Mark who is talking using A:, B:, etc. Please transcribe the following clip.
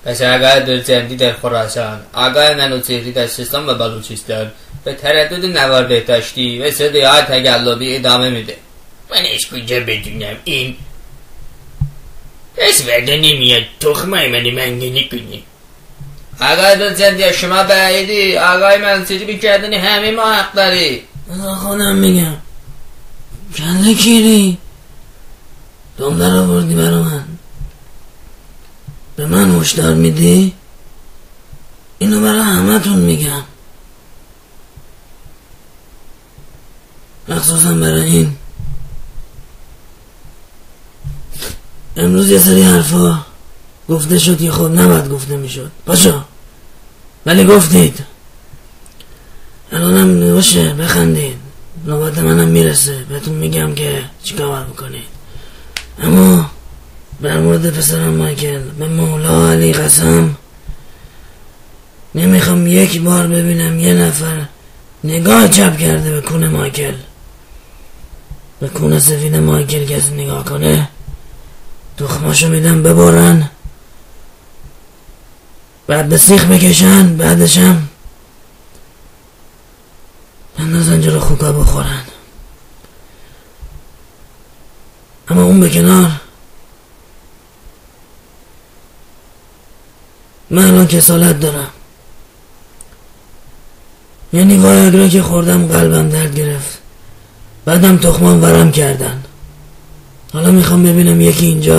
A: پس آقای درجندی در خراسان، آقای منوچهری در سیستان و بلوچستان به تردد نوار بهداشتی و صدای تقلبی ادامه میده. من از کجا بدونم این پس ورده نمیاد تخمای منی منگنی کنی. آقای درجندی شما بعیدی، آقای منوچهری به کردن همه ما حق داری.
B: خودم میگم کله کیری دنبال رو بردی برا من، به من هشدار میدی؟ اینو برای همه تون میگم، مخصوصا برای این. امروز یه سری حرفا گفته شد که خب نباید گفته میشد، باشا ولی گفتید. الانم نوشه بخندید، نوبت منم میرسه بهتون میگم که چیکار بکنید. اما در مورد پسرم مایکل به مولا علی قسم نمیخوام یک بار ببینم یه نفر نگاه چپ کرده به کون مایکل. به کون سفید مایکل کسی نگاه کنه تخماشو میدم ببرن، بعد به سیخ بکشن، بعدشم بندازن جلو خوکا بخورن. اما اون به کنار، من الان کسالت دارم، یعنی وایاگرا که خوردم قلبم درد گرفت، بعدم تخمام ورم کردن. حالا میخوام ببینم یکی اینجا